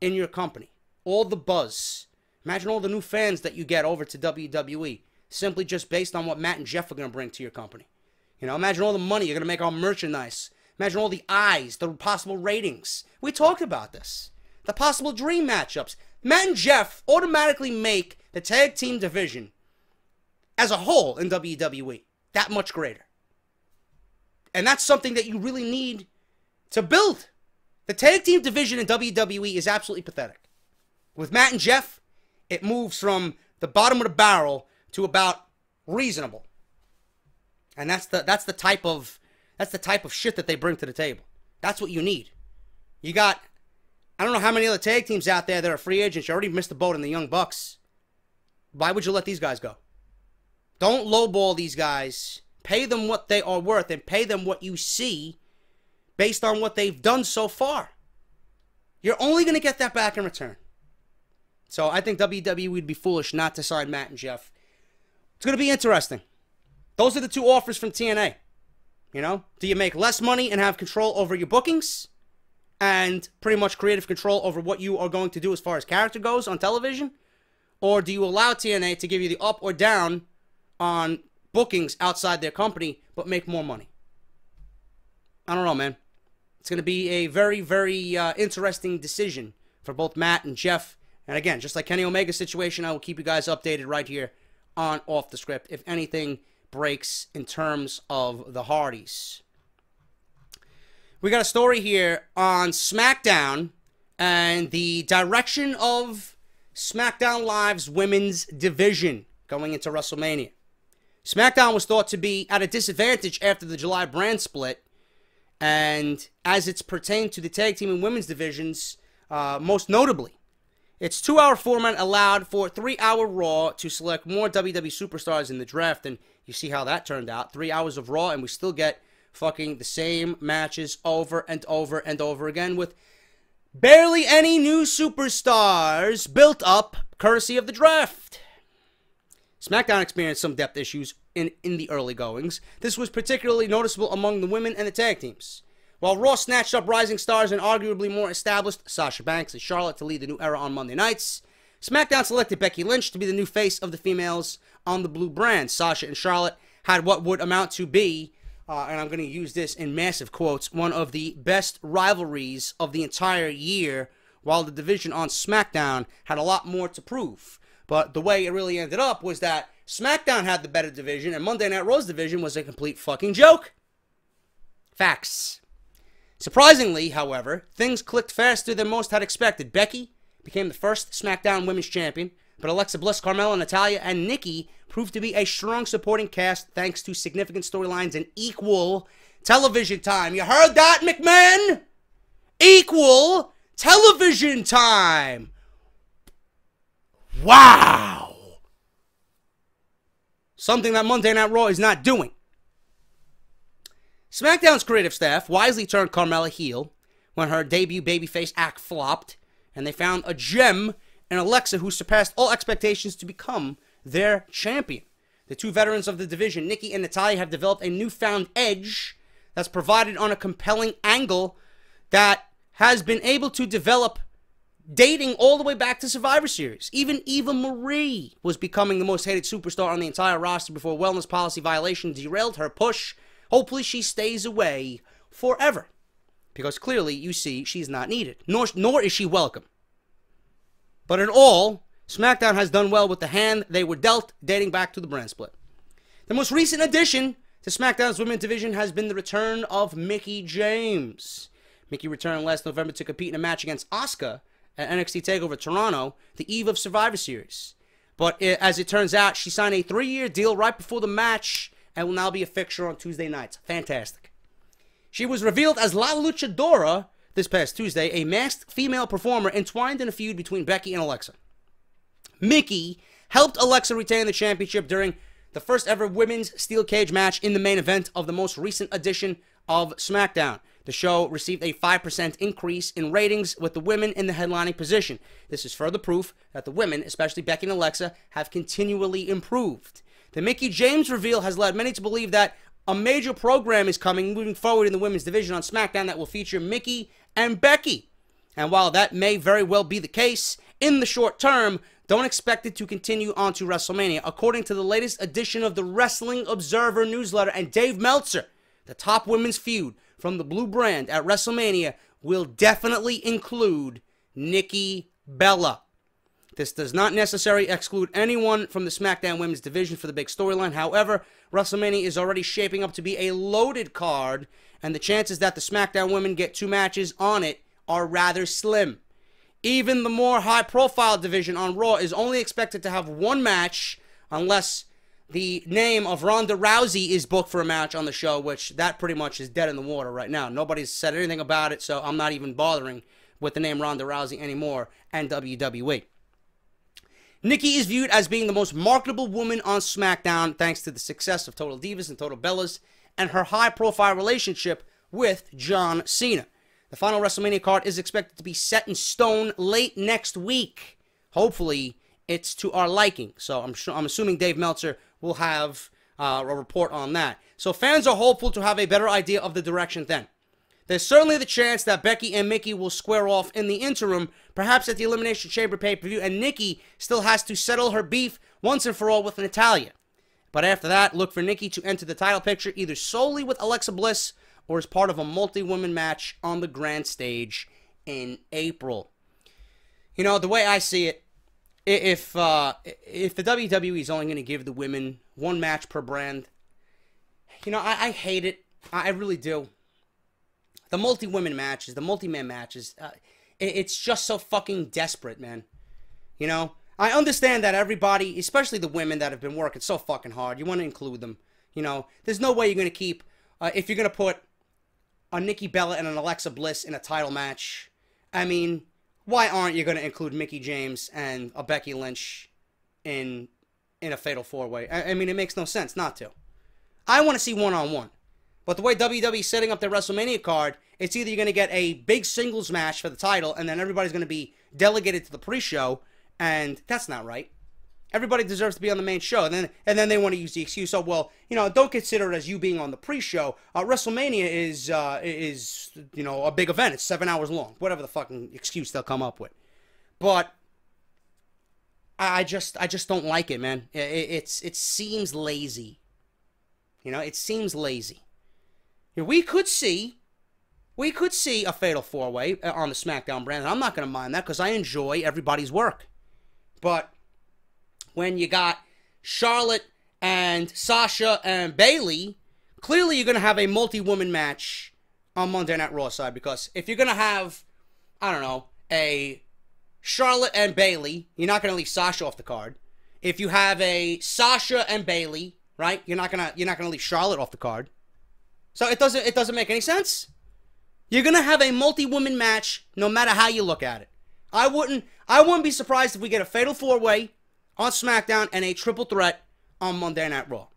S1: in your company? All the buzz. Imagine all the new fans that you get over to WWE, simply just based on what Matt and Jeff are going to bring to your company. You know, imagine all the money you're going to make on merchandise. Imagine all the eyes, the possible ratings. We talked about this. The possible dream matchups. Matt and Jeff automatically make the tag team division as a whole in WWE that much greater. And that's something that you really need to build. The tag team division in WWE is absolutely pathetic. With Matt and Jeff, it moves from the bottom of the barrel to about reasonable. And that's the type of shit that they bring to the table. That's what you need. You got, I don't know how many other tag teams out there that are free agents. You already missed the boat in the Young Bucks. Why would you let these guys go? Don't lowball these guys. Pay them what they are worth and pay them what you see based on what they've done so far. You're only going to get that back in return. So I think WWE would be foolish not to sign Matt and Jeff. It's going to be interesting. Those are the two offers from TNA. You know, do you make less money and have control over your bookings and pretty much creative control over what you are going to do as far as character goes on television? Or do you allow TNA to give you the up or down on bookings outside their company but make more money? I don't know, man. It's going to be a very, very interesting decision for both Matt and Jeff. And again, just like Kenny Omega's situation, I will keep you guys updated right here on Off the Script if anything breaks in terms of the Hardys. We got a story here on Smackdown. and the direction of SmackDown Live's women's division going into WrestleMania. SmackDown was thought to be at a disadvantage after the July brand split, and as it's pertained to the tag team and women's divisions, most notably, its 2-hour format allowed for 3-hour Raw to select more WWE superstars in the draft, and you see how that turned out. 3 hours of Raw, and we still get fucking the same matches over and over and over again with barely any new superstars built up courtesy of the draft. SmackDown experienced some depth issues in the early goings. This was particularly noticeable among the women and the tag teams. While Raw snatched up rising stars and arguably more established Sasha Banks and Charlotte to lead the new era on Monday nights, SmackDown selected Becky Lynch to be the new face of the females on the blue brand. Sasha and Charlotte had what would amount to be, and I'm going to use this in massive quotes, one of the best rivalries of the entire year, while the division on SmackDown had a lot more to prove. But the way it really ended up was that SmackDown had the better division, and Monday Night Raw's division was a complete fucking joke. Facts. Surprisingly, however, things clicked faster than most had expected. Becky became the first SmackDown Women's Champion, but Alexa Bliss, Carmella, Natalya, and Nikki proved to be a strong supporting cast thanks to significant storylines and equal television time. You heard that, McMahon? Equal television time. Wow. Something that Monday Night Raw is not doing. SmackDown's creative staff wisely turned Carmella heel when her debut babyface act flopped, and they found a gem in Alexa who surpassed all expectations to become their champion. The two veterans of the division, Nikki and Natalya, have developed a newfound edge that's provided on a compelling angle that has been able to develop dating all the way back to Survivor Series. Even Eva Marie was becoming the most hated superstar on the entire roster before a wellness policy violation derailed her push. Hopefully she stays away forever, because clearly, you see, she's not needed, nor is she welcome. But in all, SmackDown has done well with the hand they were dealt dating back to the brand split. The most recent addition to SmackDown's women's division has been the return of Mickie James. Mickie returned last November to compete in a match against Asuka at NXT TakeOver Toronto, the eve of Survivor Series. But as it turns out, she signed a 3-year deal right before the match and will now be a fixture on Tuesday nights. Fantastic. She was revealed as La Luchadora this past Tuesday, a masked female performer entwined in a feud between Becky and Alexa. Mickie helped Alexa retain the championship during the first ever women's steel cage match in the main event of the most recent edition of SmackDown. The show received a 5% increase in ratings with the women in the headlining position. This is further proof that the women, especially Becky and Alexa, have continually improved. The Mickie James reveal has led many to believe that a major program is coming moving forward in the women's division on SmackDown that will feature Mickie and Becky. And while that may very well be the case, in the short term, don't expect it to continue on to WrestleMania. According to the latest edition of the Wrestling Observer newsletter and Dave Meltzer, the top women's feud from the blue brand at WrestleMania will definitely include Nikki Bella. This does not necessarily exclude anyone from the SmackDown women's division for the big storyline. However, WrestleMania is already shaping up to be a loaded card, and the chances that the SmackDown women get 2 matches on it are rather slim. Even the more high-profile division on Raw is only expected to have 1 match unless the name of Ronda Rousey is booked for a match on the show, which that pretty much is dead in the water right now. Nobody's said anything about it, so I'm not even bothering with the name Ronda Rousey anymore and WWE. Nikki is viewed as being the most marketable woman on SmackDown thanks to the success of Total Divas and Total Bellas and her high-profile relationship with John Cena. The final WrestleMania card is expected to be set in stone late next week. Hopefully, it's to our liking. So I'm assuming Dave Meltzer will have a report on that. So fans are hopeful to have a better idea of the direction then. There's certainly the chance that Becky and Mickie will square off in the interim, perhaps at the Elimination Chamber pay-per-view, and Nikki still has to settle her beef once and for all with Natalya. But after that, look for Nikki to enter the title picture either solely with Alexa Bliss or as part of a multi-woman match on the grand stage in April. You know, the way I see it, if the WWE is only going to give the women 1 match per brand, you know, I hate it. I really do. The multi-women matches, the multi-man matches, It's just so fucking desperate, man. You know? I understand that everybody, especially the women that have been working so fucking hard, you want to include them. You know? There's no way you're going to keep, if you're going to put a Nikki Bella and an Alexa Bliss in a title match, I mean, why aren't you going to include Mickie James and a Becky Lynch in a fatal 4-way? I mean, it makes no sense not to. I want to see one-on-one. But the way WWE is setting up their WrestleMania card, it's either you're going to get a big singles match for the title, and then everybody's going to be delegated to the pre-show, and that's not right. Everybody deserves to be on the main show, and then they want to use the excuse, oh, well, you know, don't consider it as you being on the pre-show. WrestleMania is you know, a big event. It's 7 hours long. Whatever the fucking excuse they'll come up with. But I just don't like it, man. It seems lazy. You know, it seems lazy. You know, we could see a fatal 4-way on the Smackdown brand, and I'm not going to mind that because I enjoy everybody's work. But when you got Charlotte and Sasha and Bayley, clearly you're going to have a multi-woman match on Monday Night Raw side, because if you're going to have, I don't know, a Charlotte and Bayley, you're not going to leave Sasha off the card. If you have a Sasha and Bayley, right, you're not going to leave Charlotte off the card. So it doesn't make any sense. You're going to have a multi-woman match no matter how you look at it. I wouldn't be surprised if we get a fatal 4-way on SmackDown and a triple threat on Monday Night Raw.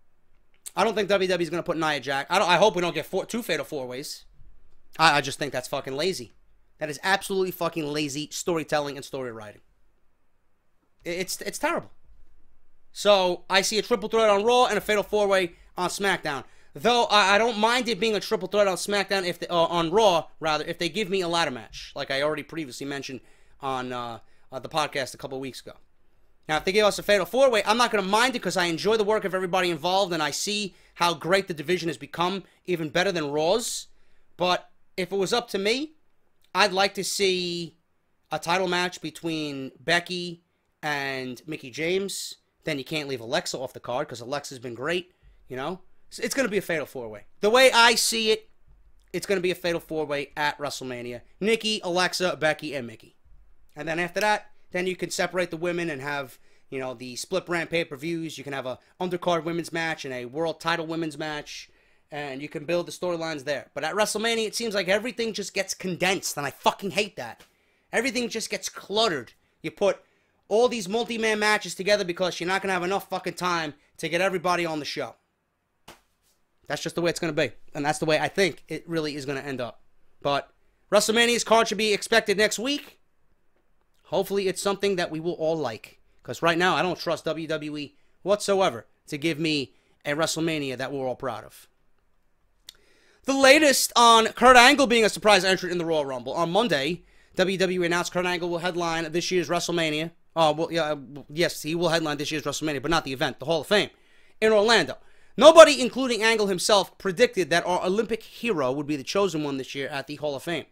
S1: I don't think WWE's going to put Nia Jax. I hope we don't get two fatal 4-ways. I just think that's fucking lazy. That is absolutely fucking lazy storytelling and story writing. It's terrible. So I see a triple threat on Raw and a fatal 4-way on SmackDown. Though I don't mind it being a triple threat on SmackDown, on Raw rather, if they give me a ladder match, like I already previously mentioned on the podcast a couple of weeks ago. Now, if they give us a fatal 4-way, I'm not going to mind it because I enjoy the work of everybody involved, and I see how great the division has become, even better than Raw's. But if it was up to me, I'd like to see a title match between Becky and Mickie James. Then you can't leave Alexa off the card because Alexa's been great, you know. It's going to be a fatal 4-way. The way I see it, it's going to be a fatal 4-way at WrestleMania. Nikki, Alexa, Becky, and Mickie. And then after that, then you can separate the women and have, you know, the split brand pay-per-views. You can have a undercard women's match and a world title women's match. And you can build the storylines there. But at WrestleMania, it seems like everything just gets condensed. And I fucking hate that. Everything just gets cluttered. You put all these multi-man matches together because you're not going to have enough fucking time to get everybody on the show. That's just the way it's going to be. And that's the way I think it really is going to end up. But WrestleMania's card should be expected next week. Hopefully it's something that we will all like. Because right now, I don't trust WWE whatsoever to give me a WrestleMania that we're all proud of. The latest on Kurt Angle being a surprise entrant in the Royal Rumble. On Monday, WWE announced Kurt Angle will headline this year's WrestleMania. Yes, he will headline this year's WrestleMania, but not the event, the Hall of Fame, in Orlando. Nobody, including Angle himself, predicted that our Olympic hero would be the chosen one this year at the Hall of Fame.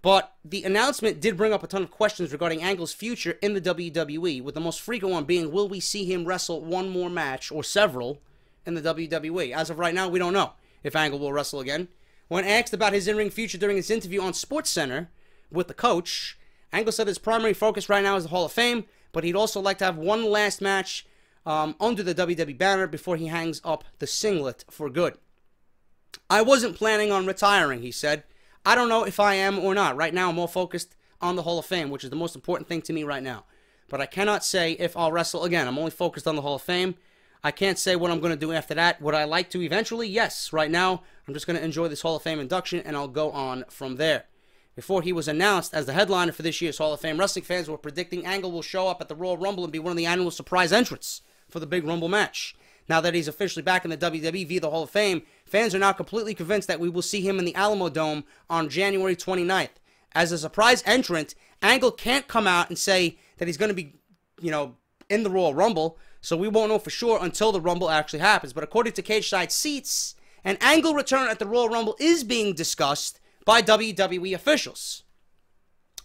S1: But the announcement did bring up a ton of questions regarding Angle's future in the WWE, with the most frequent one being, will we see him wrestle one more match, or several, in the WWE? As of right now, we don't know if Angle will wrestle again. When asked about his in-ring future during his interview on SportsCenter with the coach, Angle said his primary focus right now is the Hall of Fame, but he'd also like to have one last match under the WWE banner before he hangs up the singlet for good. I wasn't planning on retiring, he said. I don't know if I am or not. Right now, I'm more focused on the Hall of Fame, which is the most important thing to me right now. But I cannot say if I'll wrestle again. I'm only focused on the Hall of Fame. I can't say what I'm going to do after that. Would I like to eventually? Yes. Right now, I'm just going to enjoy this Hall of Fame induction, and I'll go on from there. Before he was announced as the headliner for this year's Hall of Fame, wrestling fans were predicting Angle will show up at the Royal Rumble and be one of the annual surprise entrants for the big Rumble match. Now that he's officially back in the WWE via the Hall of Fame, fans are now completely convinced that we will see him in the Alamo Dome on January 29th. As a surprise entrant, Angle can't come out and say that he's going to be, in the Royal Rumble, so we won't know for sure until the Rumble actually happens. But according to Cage Side Seats, an Angle return at the Royal Rumble is being discussed by WWE officials.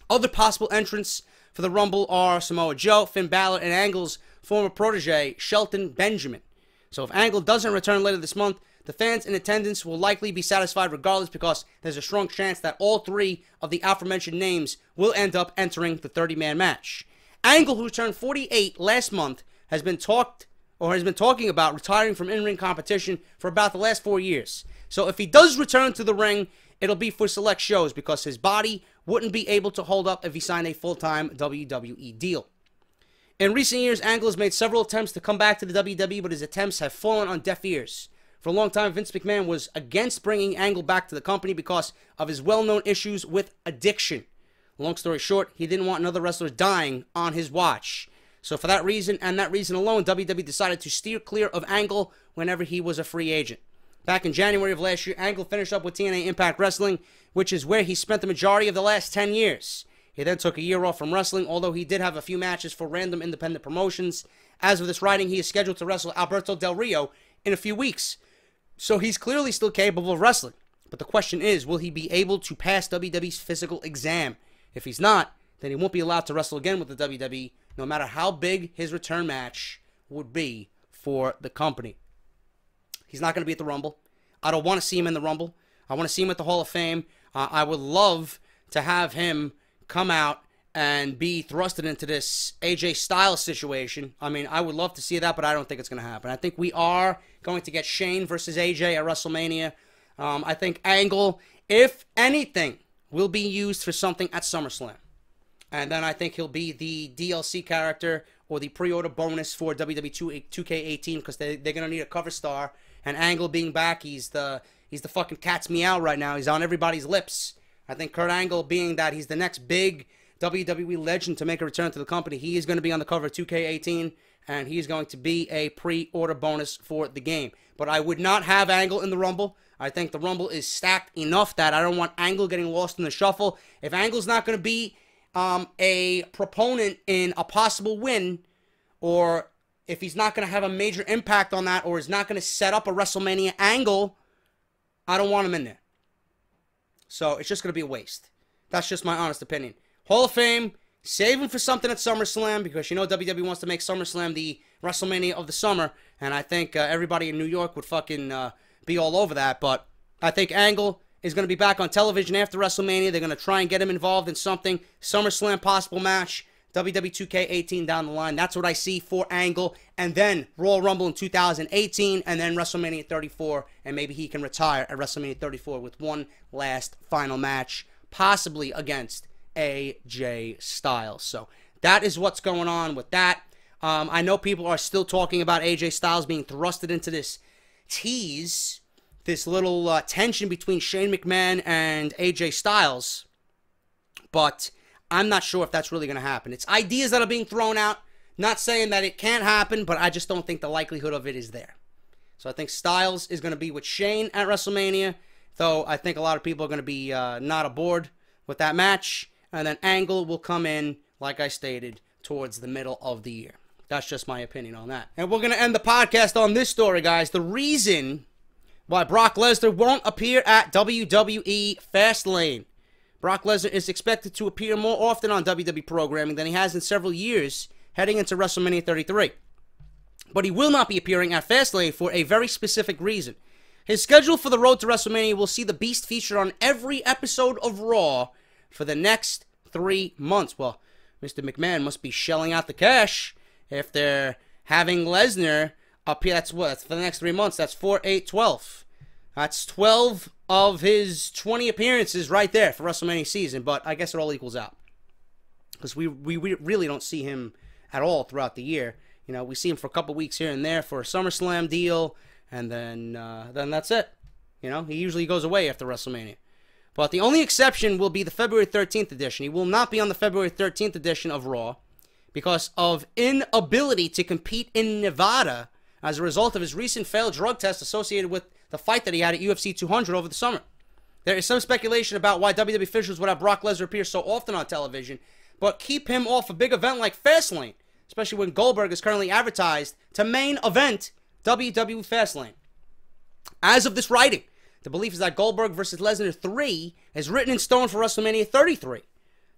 S1: Other possible entrants for the Rumble are Samoa Joe, Finn Balor, and Angle's former protege, Shelton Benjamin. So if Angle doesn't return later this month, the fans in attendance will likely be satisfied regardless because there's a strong chance that all three of the aforementioned names will end up entering the 30-man match. Angle, who turned 48 last month, has been talking about retiring from in-ring competition for about the last 4 years. So if he does return to the ring, it'll be for select shows because his body wouldn't be able to hold up if he signed a full-time WWE deal. In recent years, Angle has made several attempts to come back to the WWE, but his attempts have fallen on deaf ears. For a long time, Vince McMahon was against bringing Angle back to the company because of his well-known issues with addiction. Long story short, he didn't want another wrestler dying on his watch. So for that reason, and that reason alone, WWE decided to steer clear of Angle whenever he was a free agent. Back in January of last year, Angle finished up with TNA Impact Wrestling, which is where he spent the majority of the last 10 years. He then took a year off from wrestling, although he did have a few matches for random independent promotions. As of this writing, he is scheduled to wrestle Alberto Del Rio in a few weeks. So he's clearly still capable of wrestling. But the question is, will he be able to pass WWE's physical exam? If he's not, then he won't be allowed to wrestle again with the WWE, no matter how big his return match would be for the company. He's not going to be at the Rumble. I don't want to see him in the Rumble. I want to see him at the Hall of Fame. I would love to have him come out and be thrusted into this AJ Styles situation. I mean, I would love to see that, but I don't think it's going to happen. I think we are going to get Shane versus AJ at WrestleMania. I think Angle, if anything, will be used for something at SummerSlam. And then I think he'll be the DLC character or the pre-order bonus for WWE 2K18 because they're going to need a cover star. And Angle being back, he's the fucking cat's meow right now. He's on everybody's lips. I think Kurt Angle, being that he's the next big WWE legend to make a return to the company, he is going to be on the cover of 2K18, and he's going to be a pre-order bonus for the game. But I would not have Angle in the Rumble. I think the Rumble is stacked enough that I don't want Angle getting lost in the shuffle. If Angle's not going to be a proponent in a possible win, or if he's not going to have a major impact on that, or is not going to set up a WrestleMania angle, I don't want him in there. So it's just going to be a waste. That's just my honest opinion. Hall of Fame, save him for something at SummerSlam, because you know WWE wants to make SummerSlam the WrestleMania of the summer, and I think everybody in New York would fucking be all over that. But I think Angle is going to be back on television after WrestleMania. They're going to try and get him involved in something. SummerSlam possible match. WWE 2K18 down the line. That's what I see for Angle. And then Royal Rumble in 2018. And then WrestleMania 34. And maybe he can retire at WrestleMania 34 with one last final match. Possibly against AJ Styles. So that is what's going on with that. I know people are still talking about AJ Styles being thrusted into this tease. This little tension between Shane McMahon and AJ Styles. But I'm not sure if that's really going to happen. It's ideas that are being thrown out. Not saying that it can't happen, but I just don't think the likelihood of it is there. So I think Styles is going to be with Shane at WrestleMania, though I think a lot of people are going to be not aboard with that match. And then Angle will come in, like I stated, towards the middle of the year. That's just my opinion on that. And we're going to end the podcast on this story, guys. The reason why Brock Lesnar won't appear at WWE Fastlane. Brock Lesnar is expected to appear more often on WWE programming than he has in several years heading into WrestleMania 33. But he will not be appearing at Fastlane for a very specific reason. His schedule for the road to WrestleMania will see the Beast featured on every episode of Raw for the next 3 months. Well, Mr. McMahon must be shelling out the cash if they're having Lesnar appear. That's what? For the next 3 months. That's 4, 8, 12. That's 12 of his 20 appearances right there for WrestleMania season, but I guess it all equals out. Because we really don't see him at all throughout the year. You know, we see him for a couple weeks here and there for a SummerSlam deal, and then that's it. You know, he usually goes away after WrestleMania. But the only exception will be the February 13th edition. He will not be on the February 13th edition of Raw because of inability to compete in Nevada as a result of his recent failed drug test associated with the fight that he had at UFC 200 over the summer. There is some speculation about why WWE officials would have Brock Lesnar appear so often on television, but keep him off a big event like Fastlane, especially when Goldberg is currently advertised to main event WWE Fastlane. As of this writing, the belief is that Goldberg versus Lesnar 3 is written in stone for WrestleMania 33.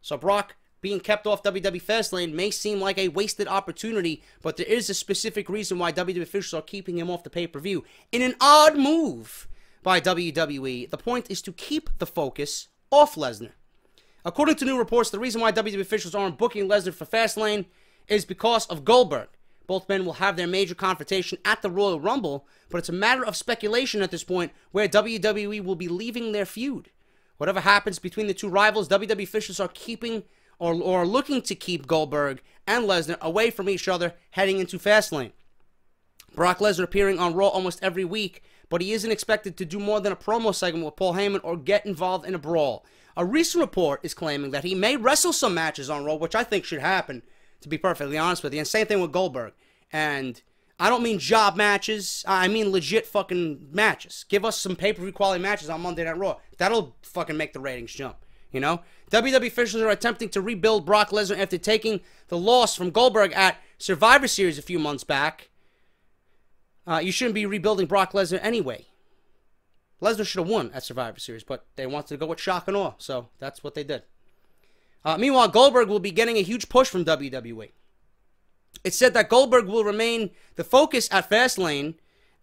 S1: So Brock being kept off WWE Fastlane may seem like a wasted opportunity, but there is a specific reason why WWE officials are keeping him off the pay-per-view. In an odd move by WWE, the point is to keep the focus off Lesnar. According to new reports, the reason why WWE officials aren't booking Lesnar for Fastlane is because of Goldberg. Both men will have their major confrontation at the Royal Rumble, but it's a matter of speculation at this point where WWE will be leaving their feud. Whatever happens between the two rivals, WWE officials are keeping or looking to keep Goldberg and Lesnar away from each other heading into Fastlane. Brock Lesnar appearing on Raw almost every week, but he isn't expected to do more than a promo segment with Paul Heyman or get involved in a brawl. A recent report is claiming that he may wrestle some matches on Raw, which I think should happen, to be perfectly honest with you. And same thing with Goldberg. And I don't mean job matches. I mean legit fucking matches. Give us some pay-per-view quality matches on Monday Night Raw. That'll fucking make the ratings jump, you know? WWE officials are attempting to rebuild Brock Lesnar after taking the loss from Goldberg at Survivor Series a few months back. You shouldn't be rebuilding Brock Lesnar anyway. Lesnar should have won at Survivor Series, but they wanted to go with shock and awe, so that's what they did. Meanwhile, Goldberg will be getting a huge push from WWE. It's said that Goldberg will remain the focus at Fastlane,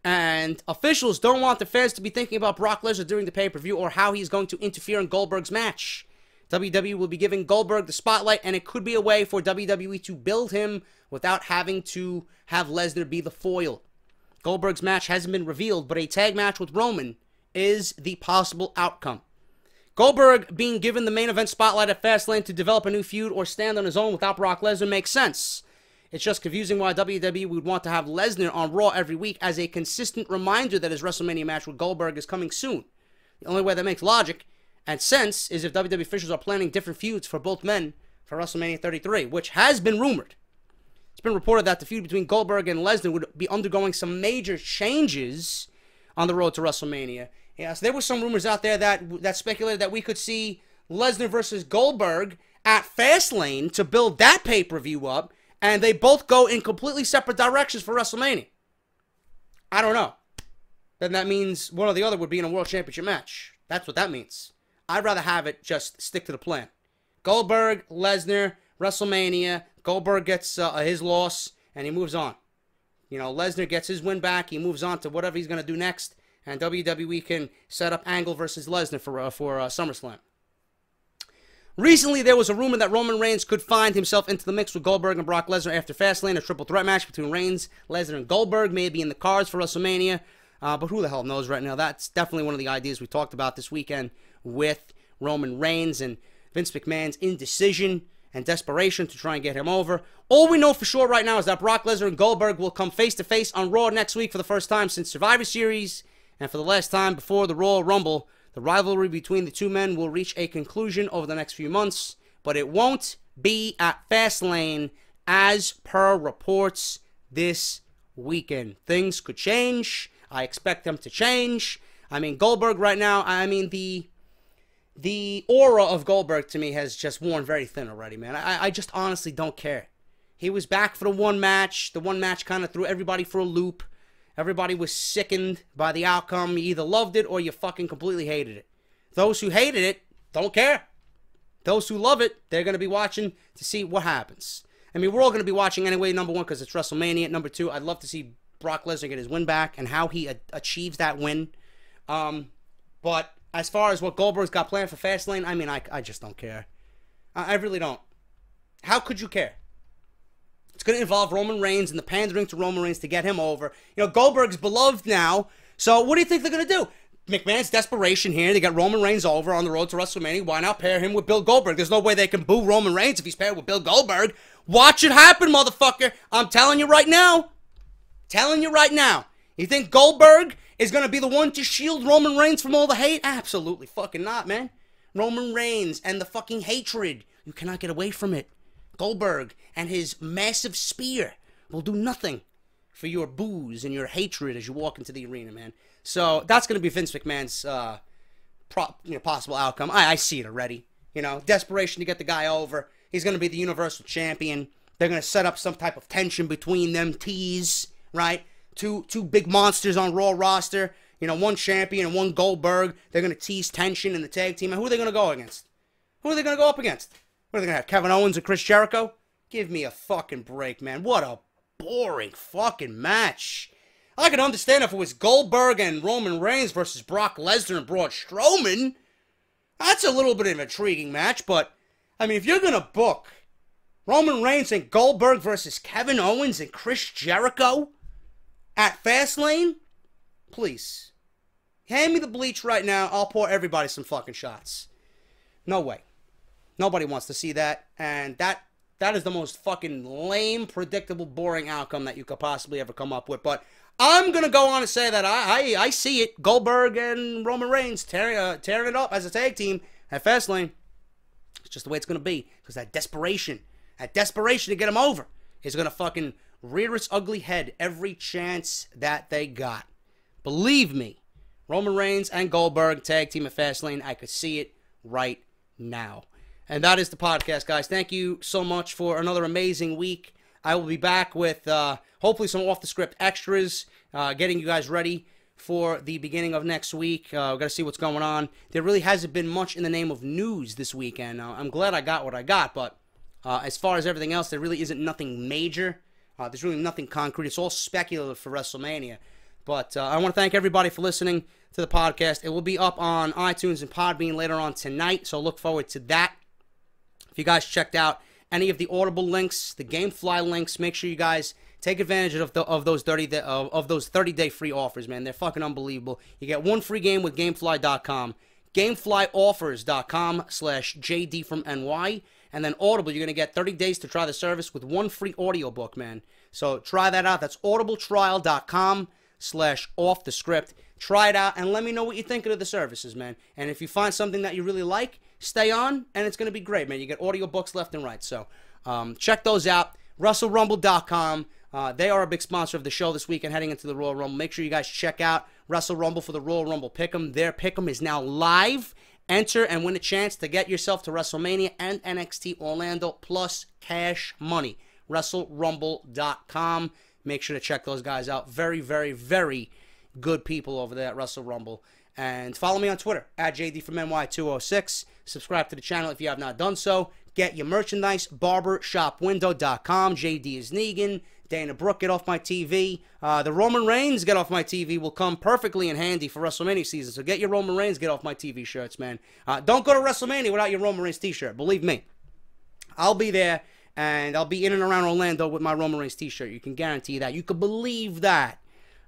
S1: and officials don't want the fans to be thinking about Brock Lesnar during the pay-per-view or how he's going to interfere in Goldberg's match. WWE will be giving Goldberg the spotlight, and it could be a way for WWE to build him without having to have Lesnar be the foil. Goldberg's match hasn't been revealed, but a tag match with Roman is the possible outcome. Goldberg being given the main event spotlight at Fastlane to develop a new feud or stand on his own without Brock Lesnar makes sense. It's just confusing why WWE would want to have Lesnar on Raw every week as a consistent reminder that his WrestleMania match with Goldberg is coming soon. The only way that makes logic and sense is if WWE officials are planning different feuds for both men for WrestleMania 33, which has been rumored. It's been reported that the feud between Goldberg and Lesnar would be undergoing some major changes on the road to WrestleMania. Yeah, so there were some rumors out there that speculated that we could see Lesnar versus Goldberg at Fastlane to build that pay-per-view up, and they both go in completely separate directions for WrestleMania. I don't know. Then that means one or the other would be in a World Championship match. That's what that means. I'd rather have it just stick to the plan. Goldberg, Lesnar, WrestleMania. Goldberg gets his loss, and he moves on. You know, Lesnar gets his win back. He moves on to whatever he's going to do next. And WWE can set up Angle versus Lesnar for SummerSlam. Recently, there was a rumor that Roman Reigns could find himself into the mix with Goldberg and Brock Lesnar after Fastlane. A triple threat match between Reigns, Lesnar, and Goldberg may be in the cards for WrestleMania. But who the hell knows right now? That's definitely one of the ideas we talked about this weekend with Roman Reigns and Vince McMahon's indecision and desperation to try and get him over. All we know for sure right now is that Brock Lesnar and Goldberg will come face-to-face on Raw next week for the first time since Survivor Series. And for the last time before the Royal Rumble, the rivalry between the two men will reach a conclusion over the next few months, but it won't be at Fastlane as per reports this weekend. Things could change. I expect them to change. I mean, Goldberg right now, I mean, the aura of Goldberg to me has just worn very thin already, man. I just honestly don't care. He was back for the one match. The one match kind of threw everybody for a loop. Everybody was sickened by the outcome. You either loved it or you fucking completely hated it. Those who hated it don't care. Those who love it, they're going to be watching to see what happens. I mean, we're all going to be watching anyway, number one, because it's WrestleMania. Number two, I'd love to see Brock Lesnar get his win back and how he achieves that win. But as far as what Goldberg's got planned for Fastlane, I mean, I just don't care. I really don't. How could you care? It's going to involve Roman Reigns and the pandering to Roman Reigns to get him over. You know, Goldberg's beloved now. So what do you think they're going to do? McMahon's desperation here. They got Roman Reigns over on the road to WrestleMania. Why not pair him with Bill Goldberg? There's no way they can boo Roman Reigns if he's paired with Bill Goldberg. Watch it happen, motherfucker. I'm telling you right now. Telling you right now. You think Goldberg is going to be the one to shield Roman Reigns from all the hate? Absolutely fucking not, man. Roman Reigns and the fucking hatred. You cannot get away from it. Goldberg and his massive spear will do nothing for your boos and your hatred as you walk into the arena, man. So that's going to be Vince McMahon's possible outcome. I see it already. You know, desperation to get the guy over. He's going to be the Universal Champion. They're going to set up some type of tension between them. Tease, right? Two big monsters on Raw roster. You know, one champion and one Goldberg. They're going to tease tension in the tag team. And who are they going to go against? Who are they going to go up against? What are they going to have, Kevin Owens and Chris Jericho? Give me a fucking break, man. What a boring fucking match. I could understand if it was Goldberg and Roman Reigns versus Brock Lesnar and Braun Strowman. That's a little bit of an intriguing match, but, I mean, if you're going to book Roman Reigns and Goldberg versus Kevin Owens and Chris Jericho at Fastlane, please, hand me the bleach right now. I'll pour everybody some fucking shots. No way. Nobody wants to see that, and that is the most fucking lame, predictable, boring outcome that you could possibly ever come up with, but I'm going to go on and say that I see it. Goldberg and Roman Reigns tearing it up as a tag team at Fastlane. It's just the way it's going to be. Because that desperation to get him over is going to fucking rear its ugly head every chance that they got. Believe me, Roman Reigns and Goldberg tag team at Fastlane, I could see it right now. And that is the podcast, guys. Thank you so much for another amazing week. I will be back with hopefully some off-the-script extras, getting you guys ready for the beginning of next week. We've got to see what's going on. There really hasn't been much in the name of news this weekend. I'm glad I got what I got, but as far as everything else, there really isn't nothing major. There's really nothing concrete. It's all speculative for WrestleMania. But I want to thank everybody for listening to the podcast. It will be up on iTunes and Podbean later on tonight, so look forward to that. If you guys checked out any of the Audible links, the GameFly links, make sure you guys take advantage of those 30-day free offers, man. They're fucking unbelievable. You get one free game with GameFly.com, GameFlyOffers.com/JD from NY, and then Audible, you're going to get 30 days to try the service with one free audiobook, man. So try that out. That's audibletrial.com/offthescript. Try it out and let me know what you're thinking of the services, man. And if you find something that you really like, stay on, and it's going to be great, man. You get audiobooks left and right. So check those out. WrestleRumble.com. They are a big sponsor of the show this weekend heading into the Royal Rumble. Make sure you guys check out Wrestle Rumble for the Royal Rumble Pick'em. Their Pick'em is now live. Enter and win a chance to get yourself to WrestleMania and NXT Orlando plus cash money. WrestleRumble.com. Make sure to check those guys out. Very, very, very good people over there at Wrestle Rumble. And follow me on Twitter, at JD from NY206. Subscribe to the channel if you have not done so. Get your merchandise, barbershopwindow.com. JD is Negan. Dana Brooke, get off my TV. The Roman Reigns, get off my TV will come perfectly in handy for WrestleMania season. So get your Roman Reigns, get off my TV shirts, man. Don't go to WrestleMania without your Roman Reigns t-shirt. Believe me. I'll be there, and I'll be in and around Orlando with my Roman Reigns t-shirt. You can guarantee that. You can believe that.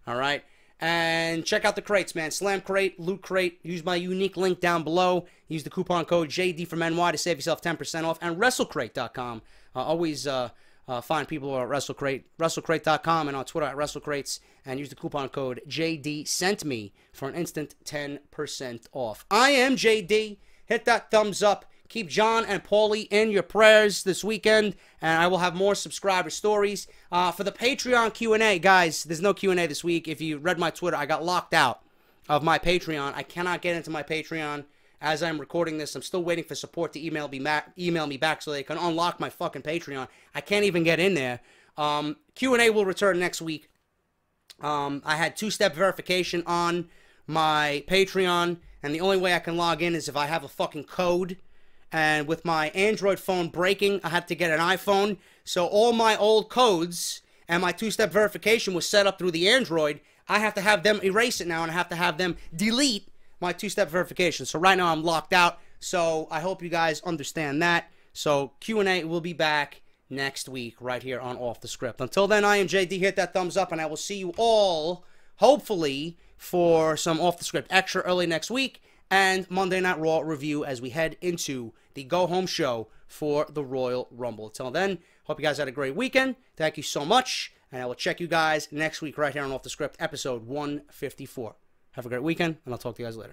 S1: All right? And check out the crates, man. Slam Crate, Loot Crate. Use my unique link down below. Use the coupon code JD from NY to save yourself 10% off. And WrestleCrate.com. Always find people at WrestleCrate. WrestleCrate.com and on Twitter at WrestleCrates. And use the coupon code JD Sent Me for an instant 10% off. I am JD. Hit that thumbs up. Keep John and Paulie in your prayers this weekend, and I will have more subscriber stories. For the Patreon Q&A, guys, there's no Q&A this week. If you read my Twitter, I got locked out of my Patreon. I cannot get into my Patreon as I'm recording this. I'm still waiting for support to email me back so they can unlock my fucking Patreon. I can't even get in there. Q&A will return next week. I had two-step verification on my Patreon, and the only way I can log in is if I have a fucking code. And with my Android phone breaking, I had to get an iPhone. So all my old codes and my two-step verification was set up through the Android. I have to have them erase it now, and I have to have them delete my two-step verification. So right now I'm locked out. So I hope you guys understand that. So Q&A will be back next week right here on Off the Script. Until then, I am JD. Hit that thumbs up, and I will see you all, hopefully, for some Off the Script extra early next week. And Monday Night Raw review as we head into the go-home show for the Royal Rumble. Until then, hope you guys had a great weekend. Thank you so much, and I will check you guys next week right here on Off the Script, episode 154. Have a great weekend, and I'll talk to you guys later.